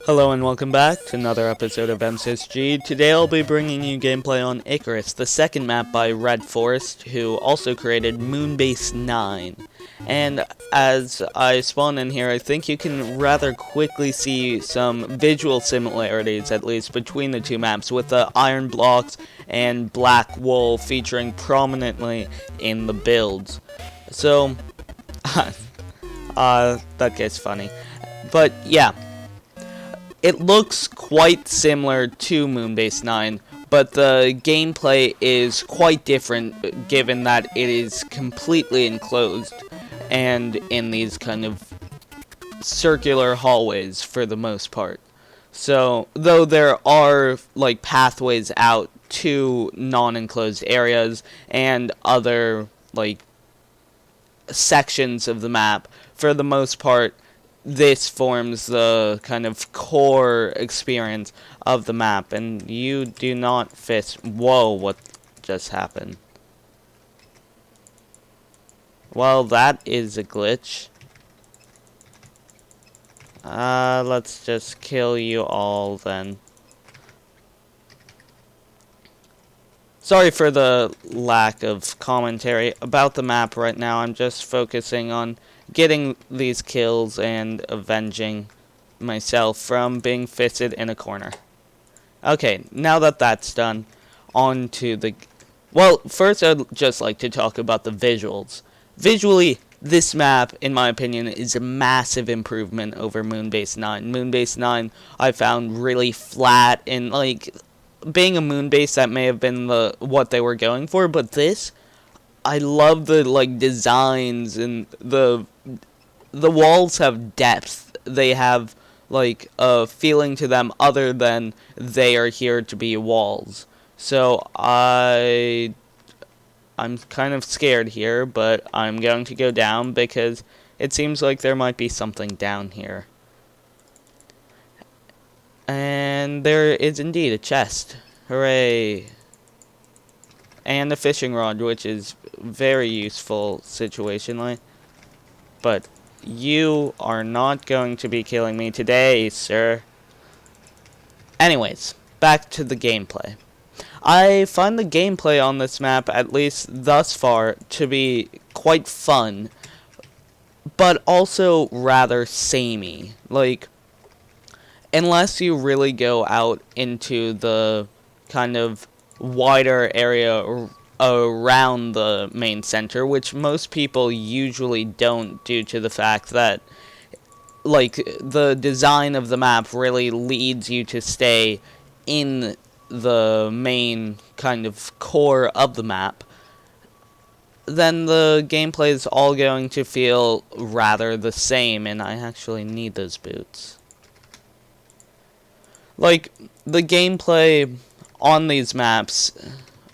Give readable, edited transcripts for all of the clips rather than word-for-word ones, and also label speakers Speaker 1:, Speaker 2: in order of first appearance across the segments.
Speaker 1: Hello and welcome back to another episode of MCSG. Today I'll be bringing you gameplay on Icarus, the second map by Red Forest, who also created Moonbase 9. And as I spawn in here, I think you can rather quickly see some visual similarities, at least, between the two maps, with the iron blocks and black wool featuring prominently in the builds. So, that gets funny. But yeah. It looks quite similar to Moonbase 9, but the gameplay is quite different given that it is completely enclosed and in these kind of circular hallways for the most part. So, though there are like pathways out to non-enclosed areas and other like sections of the map, for the most part this forms the kind of core experience of the map, and you do not fit. Whoa, what just happened? Well, that is a glitch. Let's just kill you all then. Sorry for the lack of commentary about the map right now. I'm just focusing on getting these kills and avenging myself from being fisted in a corner. Okay, now that that's done, on to the... Well, first I'd just like to talk about the visuals. Visually, this map, in my opinion, is a massive improvement over Moonbase 9. Moonbase 9 I found really flat, and like, being a Moonbase, that may have been what they were going for, but this, I love the like designs, and the walls have depth. They have like a feeling to them other than they are here to be walls. So I'm kind of scared here, but I'm going to go down because it seems like there might be something down here. And there is indeed a chest. Hooray. And a fishing rod, which is very useful situationally. But you are not going to be killing me today, sir. Anyways, back to the gameplay. I find the gameplay on this map, at least thus far, to be quite fun, but also rather samey. Like, unless you really go out into the kind of wider area around the main center, which most people usually don't, due to the fact that like the design of the map really leads you to stay in the main kind of core of the map, then the gameplay is all going to feel rather the same. And I actually need those boots. Like, the gameplay on these maps,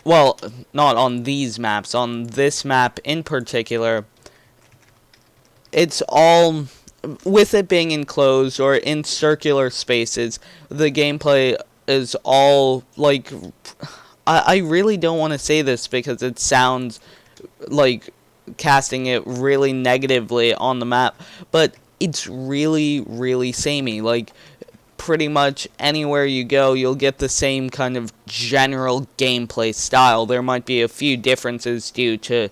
Speaker 1: well, not on these maps, on this map in particular, it's all, with it being enclosed or in circular spaces, the gameplay is all, like, I really don't want to say this because it sounds like casting it really negatively on the map, but it's really, really samey. Like, pretty much anywhere you go, you'll get the same kind of general gameplay style. There might be a few differences due to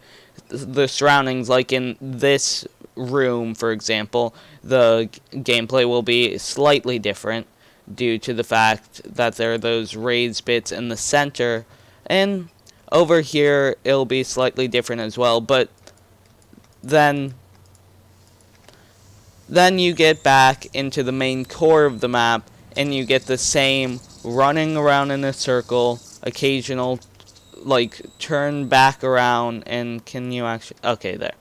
Speaker 1: the surroundings, like in this room, for example, the gameplay will be slightly different due to the fact that there are those raised bits in the center, and over here it'll be slightly different as well, but then you get back into the main core of the map, and you get the same running around in a circle, occasional, like, turn back around, and can you actually... Okay, there.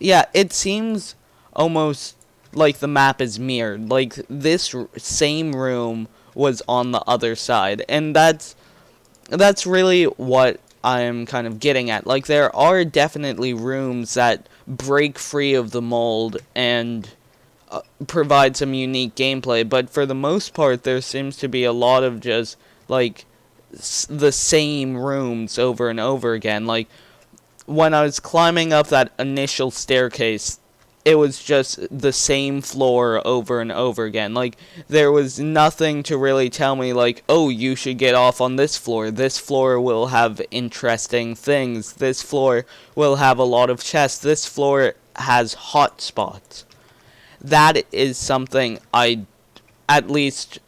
Speaker 1: Yeah, it seems almost like the map is mirrored. Like, this same room was on the other side, and that's really what I'm kind of getting at. Like, there are definitely rooms that break free of the mold and provide some unique gameplay, but for the most part there seems to be a lot of just like the same rooms over and over again. Like, when I was climbing up that initial staircase, it was just the same floor over and over again. Like, there was nothing to really tell me, like, oh, you should get off on this floor. This floor will have interesting things. This floor will have a lot of chests. This floor has hot spots. That is something at least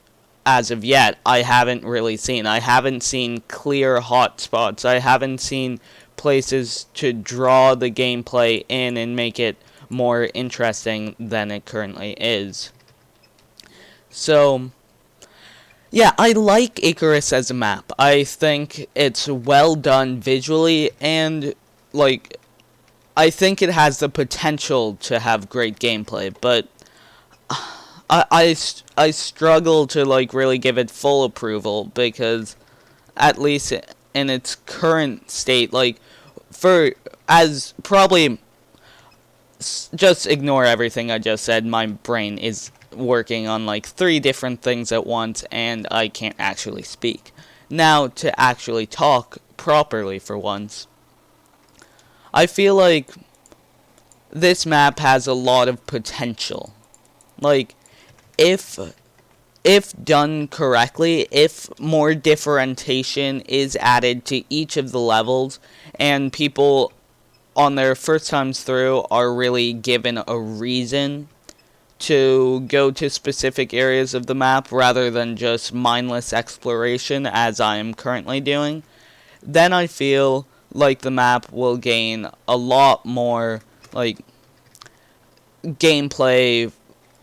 Speaker 1: as of yet, I haven't really seen. I haven't seen clear hot spots. I haven't seen places to draw the gameplay in and make it more interesting than it currently is. So, yeah, I like Icarus as a map. I think it's well done visually, and, like, I think it has the potential to have great gameplay, but I struggle to, like, really give it full approval, because at least in its current state, like, as probably, just ignore everything I just said. My brain is working on like 3 different things at once, and I can't actually speak. Now, to actually talk properly for once, I feel like this map has a lot of potential. Like, if done correctly, if more differentiation is added to each of the levels, and people on their first times through are really given a reason to go to specific areas of the map rather than just mindless exploration as I am currently doing, then I feel like the map will gain a lot more like gameplay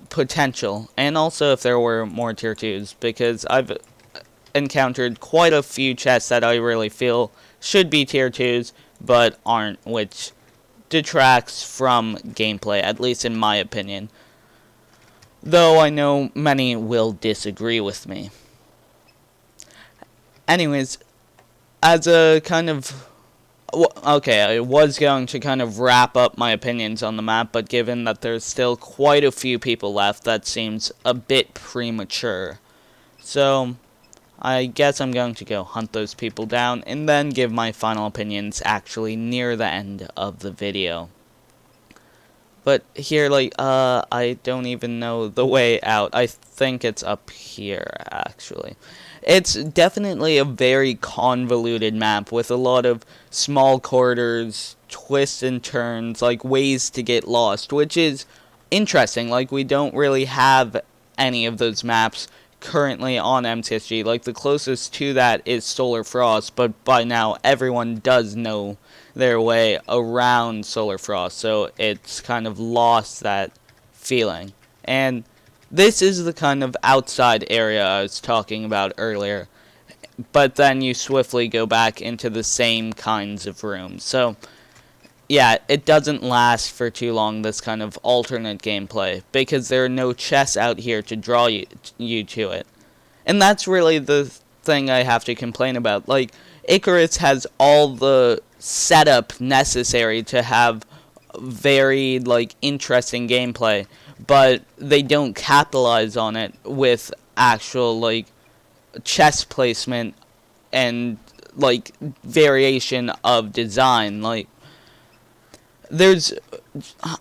Speaker 1: potential, and also if there were more tier 2s, because I've encountered quite a few chests that I really feel should be tier 2s but aren't, which detracts from gameplay, at least in my opinion. Though I know many will disagree with me. Anyways, as a kind of... Okay, I was going to kind of wrap up my opinions on the map, but given that there's still quite a few people left, that seems a bit premature. So, I guess I'm going to go hunt those people down, and then give my final opinions actually near the end of the video. But here, like, I don't even know the way out. I think it's up here, actually. It's definitely a very convoluted map with a lot of small corridors, twists and turns, like ways to get lost, which is interesting. Like, we don't really have any of those maps currently on MTSG. Like, the closest to that is Solar Frost, but by now everyone does know their way around Solar Frost, so it's kind of lost that feeling. And this is the kind of outside area I was talking about earlier, but then you swiftly go back into the same kinds of rooms. So, yeah, it doesn't last for too long, this kind of alternate gameplay, because there are no chests out here to draw you to it. And that's really the thing I have to complain about. Like, Icarus has all the setup necessary to have very, like, interesting gameplay, but they don't capitalize on it with actual, like, chest placement and, like, variation of design. Like,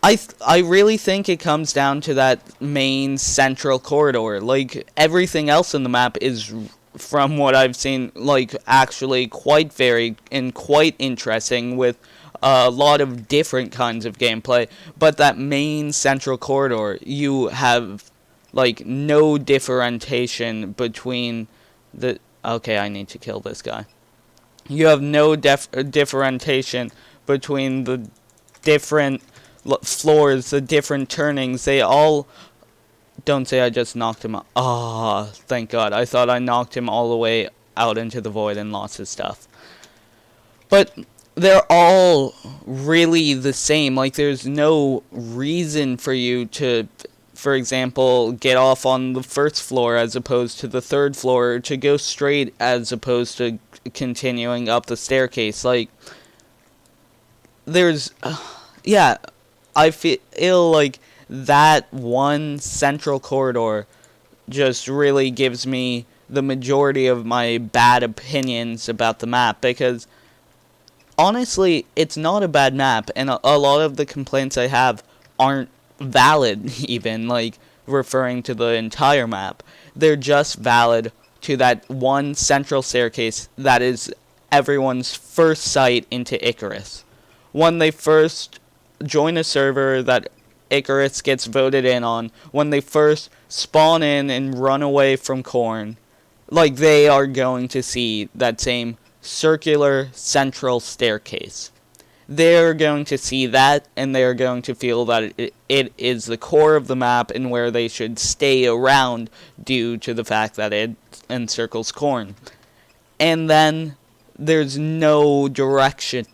Speaker 1: I really think it comes down to that main central corridor. Like, everything else in the map is, from what I've seen, like, actually quite varied and quite interesting with a lot of different kinds of gameplay. But that main central corridor, you have, like, no differentiation between the... Okay, I need to kill this guy. You have no differentiation between the different floors, the different turnings. They all... Don't say I just knocked him out. Ah, thank God. I thought I knocked him all the way out into the void and lost his stuff. But they're all really the same. Like, there's no reason for you to, for example, get off on the first floor as opposed to the third floor, or to go straight as opposed to continuing up the staircase. Like, there's... yeah, I feel like that one central corridor just really gives me the majority of my bad opinions about the map, because honestly, it's not a bad map, and a lot of the complaints I have aren't valid even, like referring to the entire map. They're just valid to that one central staircase that is everyone's first sight into Icarus. When they first join a server that Icarus gets voted in on, when they first spawn in and run away from Khorne, like they are going to see that same circular central staircase. They're going to see that, and they're going to feel that it is the core of the map and where they should stay around due to the fact that it encircles Khorne. And then there's no direction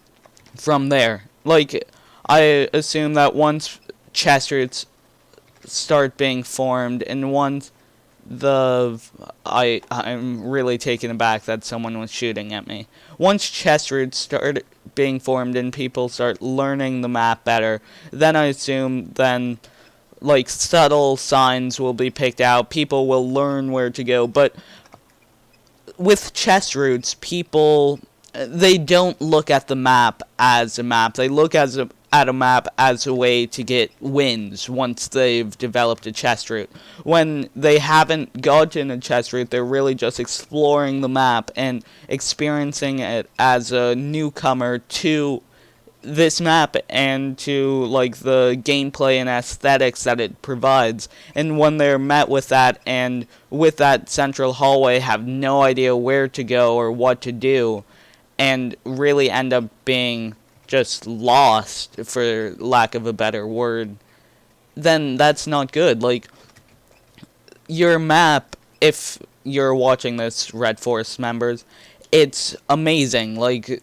Speaker 1: from there. Like, I assume that once chest routes start being formed, and once I'm really taken aback that someone was shooting at me. Once chest routes start being formed and people start learning the map better, then I assume then like subtle signs will be picked out. People will learn where to go. But with chest routes, people, they don't look at the map as a map. They look at a map as a way to get wins once they've developed a chest route. When they haven't gotten a chest route, they're really just exploring the map and experiencing it as a newcomer to this map and to like the gameplay and aesthetics that it provides. And when they're met with that, and with that central hallway, have no idea where to go or what to do, and really end up being just lost, for lack of a better word, then that's not good. Like, your map, if you're watching this, Red Force members, it's amazing. Like,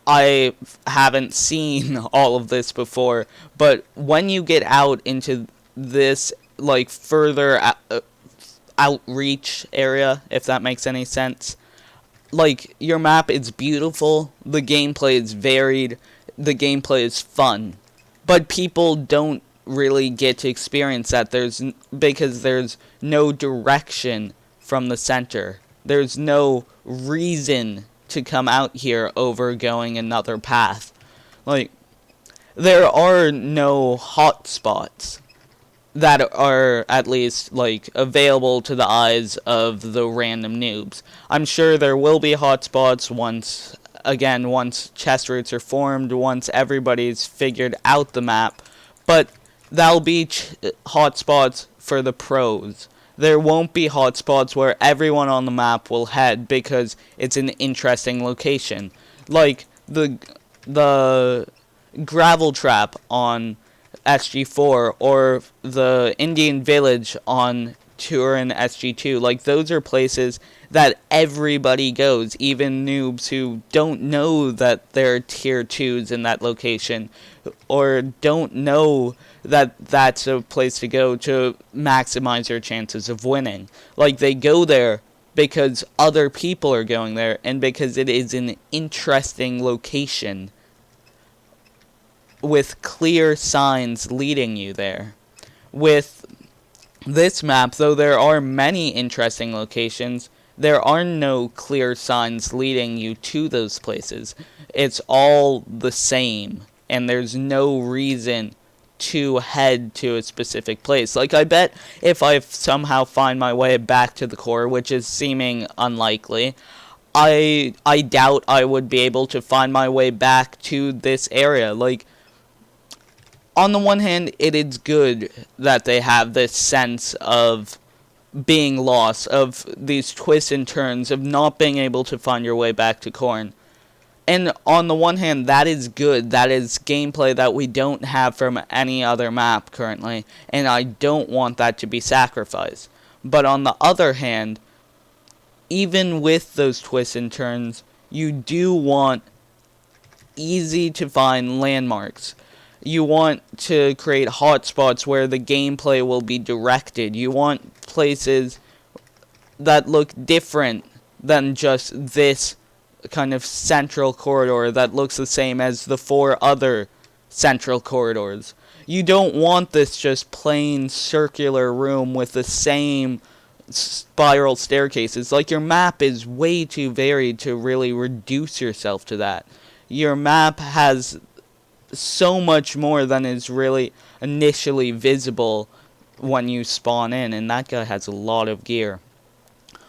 Speaker 1: I haven't seen all of this before, but when you get out into this, like, further outreach area, if that makes any sense, like, your map is beautiful, the gameplay is varied, the gameplay is fun, but people don't really get to experience that because there's no direction from the center. There's no reason to come out here over going another path. Like, there are no hotspots that are at least like available to the eyes of the random noobs. I'm sure there will be hotspots once chest routes are formed, once everybody's figured out the map, but that'll be hotspots for the pros. There won't be hotspots where everyone on the map will head because it's an interesting location. Like the gravel trap on SG4 or the Indian village on Turin SG2. Like, those are places that everybody goes, even noobs who don't know that there are tier 2s in that location, or don't know that that's a place to go to maximize your chances of winning. Like, they go there because other people are going there, and because it is an interesting location with clear signs leading you there. With this map, though there are many interesting locations, there are no clear signs leading you to those places. It's all the same, and there's no reason to head to a specific place. Like, I bet if I somehow find my way back to the core, which is seeming unlikely, I doubt I would be able to find my way back to this area. Like, on the one hand, it is good that they have this sense of being lost, of these twists and turns, of not being able to find your way back to Khorne. And on the one hand, that is good. That is gameplay that we don't have from any other map currently, and I don't want that to be sacrificed. But on the other hand, even with those twists and turns, you do want easy to find landmarks. You want to create hotspots where the gameplay will be directed. You want places that look different than just this kind of central corridor that looks the same as the 4 other central corridors. You don't want this just plain circular room with the same spiral staircases. Like, your map is way too varied to really reduce yourself to that. Your map has so much more than is really initially visible when you spawn in, and that guy has a lot of gear.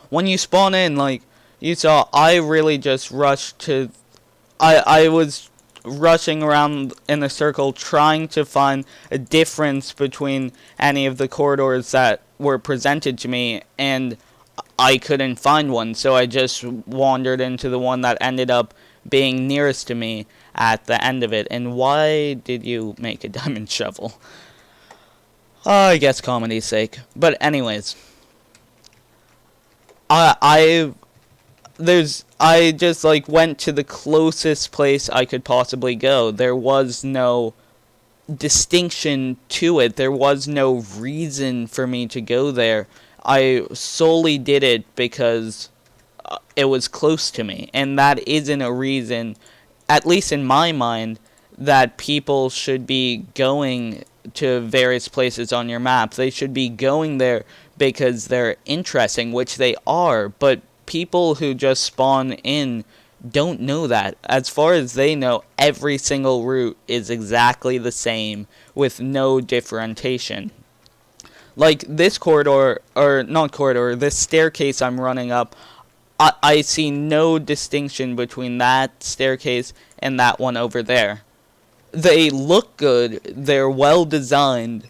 Speaker 1: When you spawn in, like you saw, I really just rushed to... I was rushing around in a circle trying to find a difference between any of the corridors that were presented to me, and I couldn't find one, so I just wandered into the one that ended up being nearest to me at the end of it. And why did you make a diamond shovel? I guess comedy's sake. But anyways, I just like went to the closest place I could possibly go. There was no distinction to it. There was no reason for me to go there. I solely did it because it was close to me, and that isn't a reason, at least in my mind, that people should be going to various places on your map. They should be going there because they're interesting, which they are, but people who just spawn in don't know that. As far as they know, every single route is exactly the same with no differentiation. Like this corridor, or not corridor, this staircase I'm running up, I see no distinction between that staircase and that one over there. They look good, they're well designed,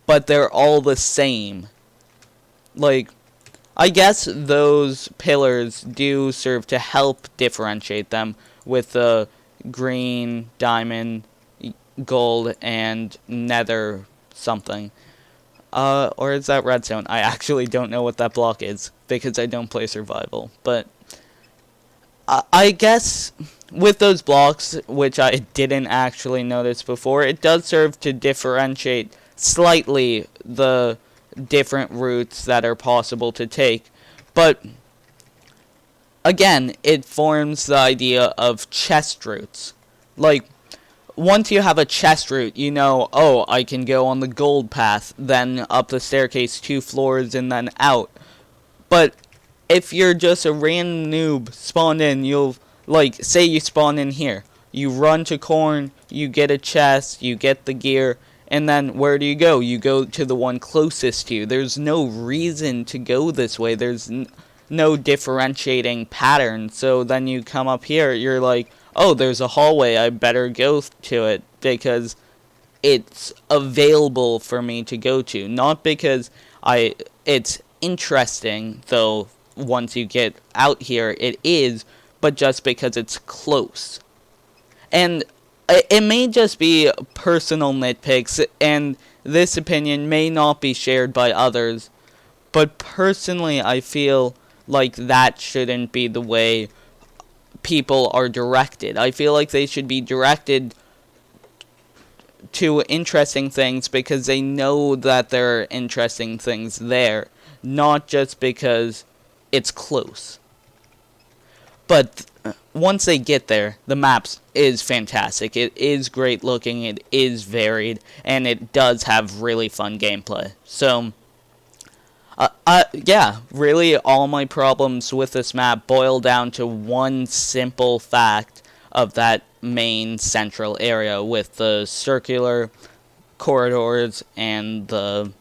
Speaker 1: but they're all the same. Like, I guess those pillars do serve to help differentiate them with the green, diamond, gold, and nether something. Or is that redstone? I actually don't know what that block is, because I don't play survival. But I guess with those blocks, which I didn't actually notice before, it does serve to differentiate slightly the different routes that are possible to take. But again, it forms the idea of chest routes. Like, once you have a chest route, you know, oh, I can go on the gold path, then up the staircase 2 floors and then out. But if you're just a random noob spawned in, you'll, like, say you spawn in here. You run to corn, you get a chest, you get the gear, and then where do you go? You go to the one closest to you. There's no reason to go this way. There's no differentiating pattern. So then you come up here, you're like, oh, there's a hallway, I better go to it, because it's available for me to go to. Not because it's interesting, though once you get out here it is, but just because it's close. And it may just be personal nitpicks, and this opinion may not be shared by others, but personally I feel like that shouldn't be the way people are directed. I feel like they should be directed to interesting things because they know that there are interesting things there, not just because it's close. But once they get there, the maps is fantastic. It is great looking, it is varied, and it does have really fun gameplay. So yeah, really all my problems with this map boil down to one simple fact of that main central area with the circular corridors and the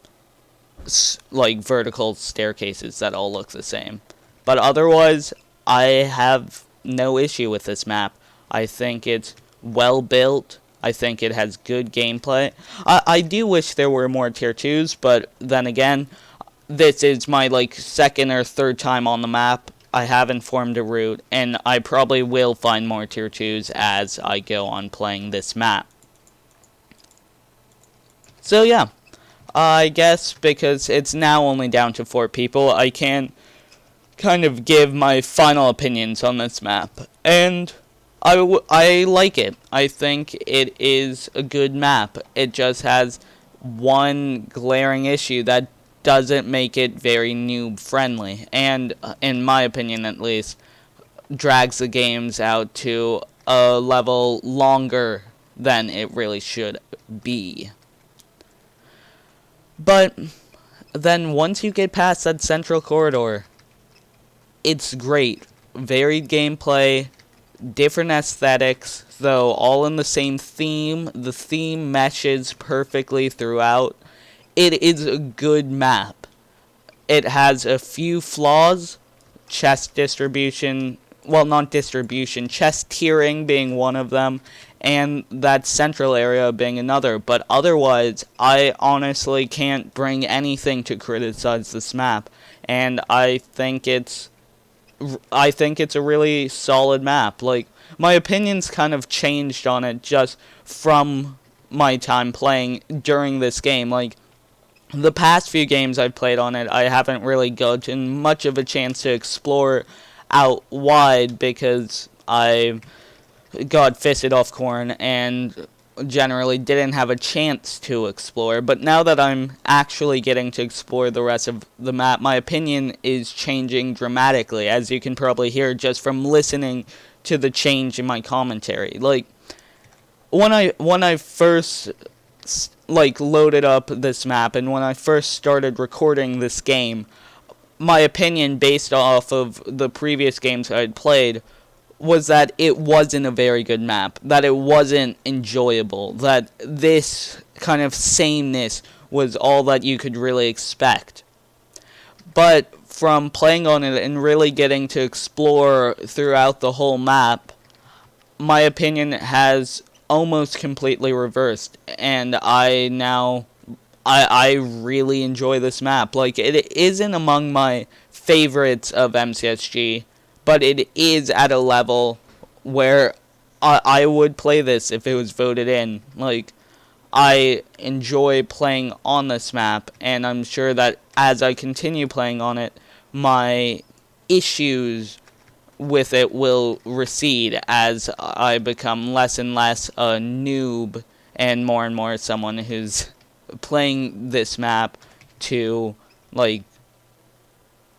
Speaker 1: like vertical staircases that all look the same. But otherwise, I have no issue with this map. I think it's well built. I think it has good gameplay. I do wish there were more tier 2s, but then again, this is my, like, second or third time on the map. I haven't formed a route, and I probably will find more tier 2s as I go on playing this map. So yeah, I guess because it's now only down to 4 people, I can kind of give my final opinions on this map. And I like it. I think it is a good map. It just has one glaring issue that doesn't make it very noob friendly, and in my opinion at least, drags the games out to a level longer than it really should be. But then once you get past that central corridor, it's great. Varied gameplay, different aesthetics, though all in the same theme. The theme meshes perfectly throughout. It is a good map. It has a few flaws, chest distribution, well, not distribution, chest tiering being one of them, and that central area being another. But otherwise, I honestly can't bring anything to criticize this map, and I think it's a really solid map. Like, my opinions kind of changed on it just from my time playing during this game. Like, the past few games I've played on it, I haven't really gotten much of a chance to explore out wide because I got fisted off corn and generally didn't have a chance to explore. But now that I'm actually getting to explore the rest of the map, my opinion is changing dramatically, as you can probably hear just from listening to the change in my commentary. Like, when I first loaded up this map and when I first started recording this game, my opinion based off of the previous games I'd played was that it wasn't a very good map, that it wasn't enjoyable, that this kind of sameness was all that you could really expect. But from playing on it and really getting to explore throughout the whole map, my opinion has almost completely reversed, and I really enjoy this map. Like, it isn't among my favorites of MCSG, but it is at a level where I would play this if it was voted in. Like, I enjoy playing on this map, and I'm sure that as I continue playing on it, my issues with it will recede as I become less and less a noob and more someone who's playing this map to, like,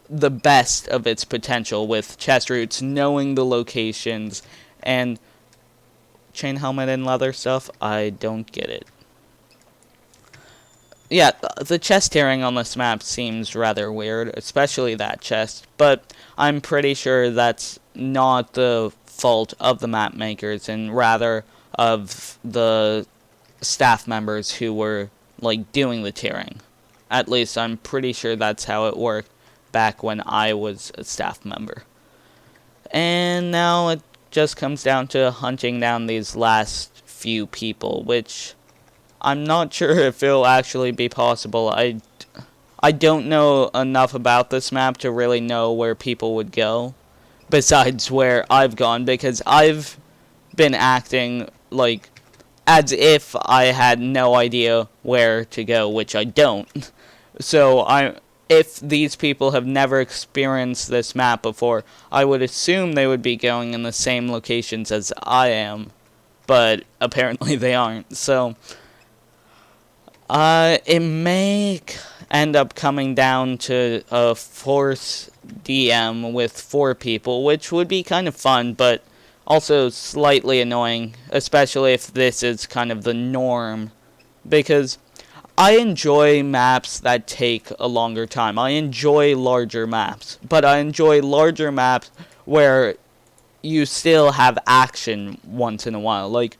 Speaker 1: the best of its potential with chest routes, knowing the locations, and chain helmet and leather stuff. I don't get it. Yeah, the chest tiering on this map seems rather weird, especially that chest, but I'm pretty sure that's not the fault of the map makers, and rather of the staff members who were, like, doing the tiering. At least I'm pretty sure that's how it worked back when I was a staff member. And now it just comes down to hunting down these last few people, which I'm not sure if it'll actually be possible. I don't know enough about this map to really know where people would go, besides where I've gone, because I've been acting like as if I had no idea where to go, which I don't. So if these people have never experienced this map before, I would assume they would be going in the same locations as I am, but apparently they aren't. So it may end up coming down to a force DM with 4 people, which would be kind of fun, but also slightly annoying, especially if this is kind of the norm, because I enjoy maps that take a longer time. I enjoy larger maps, but I enjoy larger maps where you still have action once in a while. Like,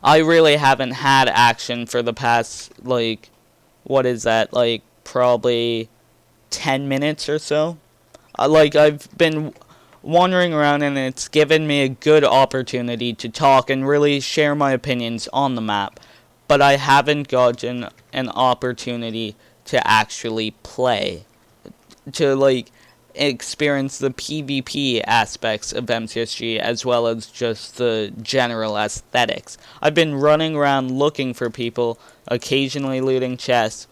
Speaker 1: I really haven't had action for the past, like, what is that, like, probably 10 minutes or so. I've been wandering around, and it's given me a good opportunity to talk and really share my opinions on the map. But I haven't gotten an opportunity to actually play, to, like, experience the PvP aspects of MCSG as well as just the general aesthetics. I've been running around looking for people, occasionally looting chests,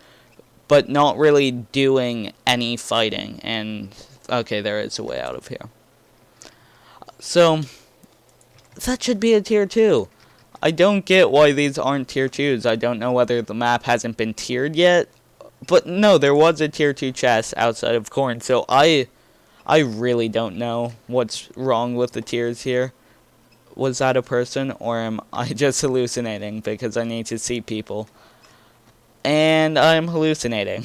Speaker 1: but not really doing any fighting. And okay, there is a way out of here. So that should be a tier 2. I don't get why these aren't tier 2s. I don't know whether the map hasn't been tiered yet. But no, there was a tier 2 chest outside of corn, so I really don't know what's wrong with the tiers here. Was that a person, or am I just hallucinating because I need to see people? And I'm hallucinating.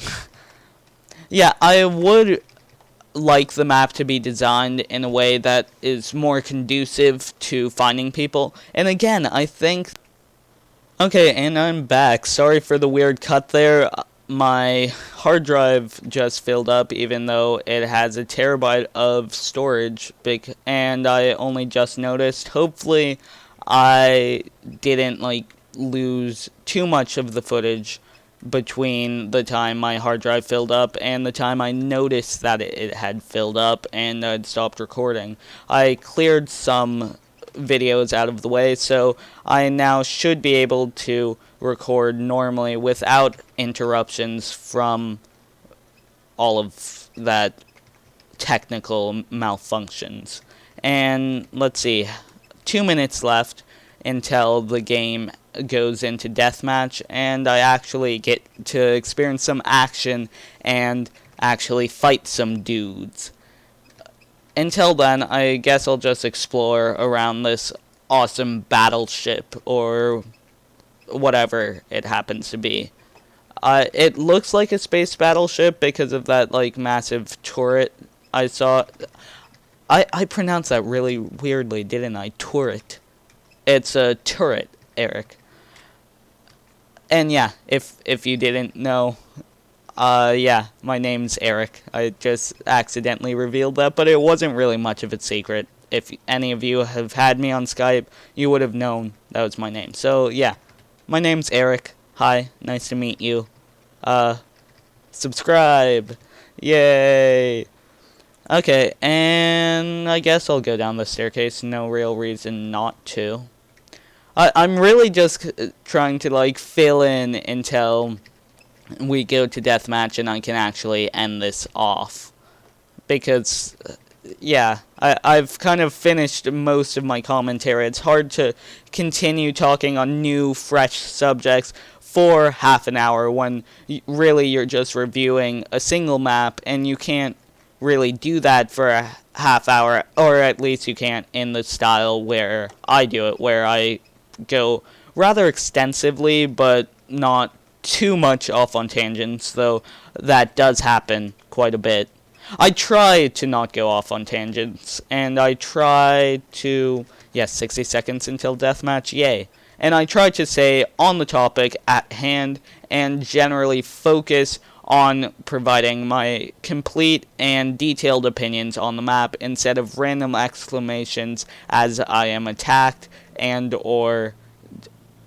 Speaker 1: Yeah, I would like the map to be designed in a way that is more conducive to finding people. And again, I think... Okay, and I'm back. Sorry for the weird cut there. My hard drive just filled up, even though it has a terabyte of storage, and I only just noticed. Hopefully, I didn't, like, lose too much of the footage between the time my hard drive filled up and the time I noticed that it had filled up and I'd stopped recording. I cleared some videos out of the way, so I now should be able to record normally without interruptions from all of that technical malfunctions. And let's see, 2 minutes left until the game goes into deathmatch, and I actually get to experience some action and actually fight some dudes. Until then, I guess I'll just explore around this awesome battleship, or whatever it happens to be. It looks like a space battleship because of that, like, massive turret I saw. I pronounced that really weirdly, didn't I? Turret. It's a turret, Eric. And yeah, if you didn't know, yeah, my name's Eric. I just accidentally revealed that, but it wasn't really much of a secret. If any of you have had me on Skype, you would have known that was my name. So yeah, my name's Eric. Hi, nice to meet you. Subscribe. Yay. Okay, and I guess I'll go down the staircase. No real reason not to. I'm really just trying to, like, fill in until we go to deathmatch and I can actually end this off. Because, yeah, I've kind of finished most of my commentary. It's hard to continue talking on new, fresh subjects for half an hour when really you're just reviewing a single map, and you can't really do that for a half hour, or at least you can't in the style where I do it, where I go rather extensively, but not too much off on tangents, though that does happen quite a bit. I try to not go off on tangents, and I try to, yes, 60 seconds until deathmatch, yay. And I try to stay on the topic at hand and generally focus on providing my complete and detailed opinions on the map instead of random exclamations as I am attacked and or,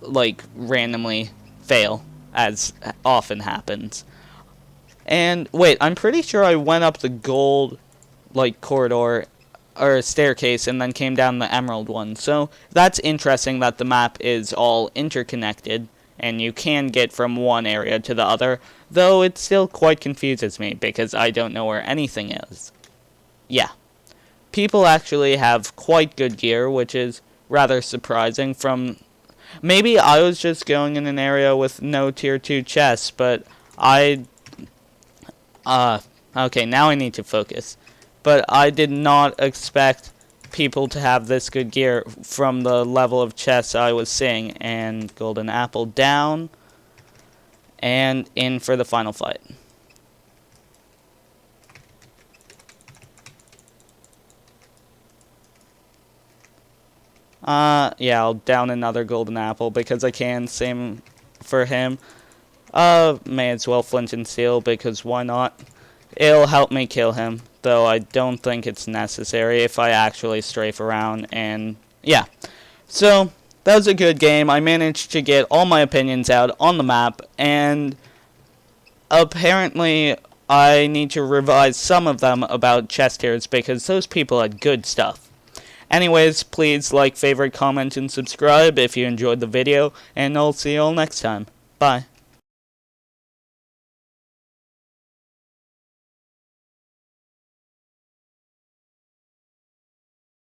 Speaker 1: like, randomly fail, as often happens. And wait, I'm pretty sure I went up the gold, like, corridor or staircase and then came down the emerald one. So that's interesting that the map is all interconnected and you can get from one area to the other, though it still quite confuses me because I don't know where anything is. Yeah. People actually have quite good gear, which is rather surprising from... Maybe I was just going in an area with no tier 2 chests, but okay, now I need to focus. But I did not expect people to have this good gear from the level of chests I was seeing. And golden apple down, and in for the final fight. Yeah, I'll down another golden apple because I can, same for him. May as well flint and steel because why not? It'll help me kill him, though I don't think it's necessary if I actually strafe around, and yeah. So, that was a good game. I managed to get all my opinions out on the map, and apparently I need to revise some of them about chest tiers because those people had good stuff. Anyways, please like, favorite, comment, and subscribe if you enjoyed the video, and I'll see you all next time. Bye.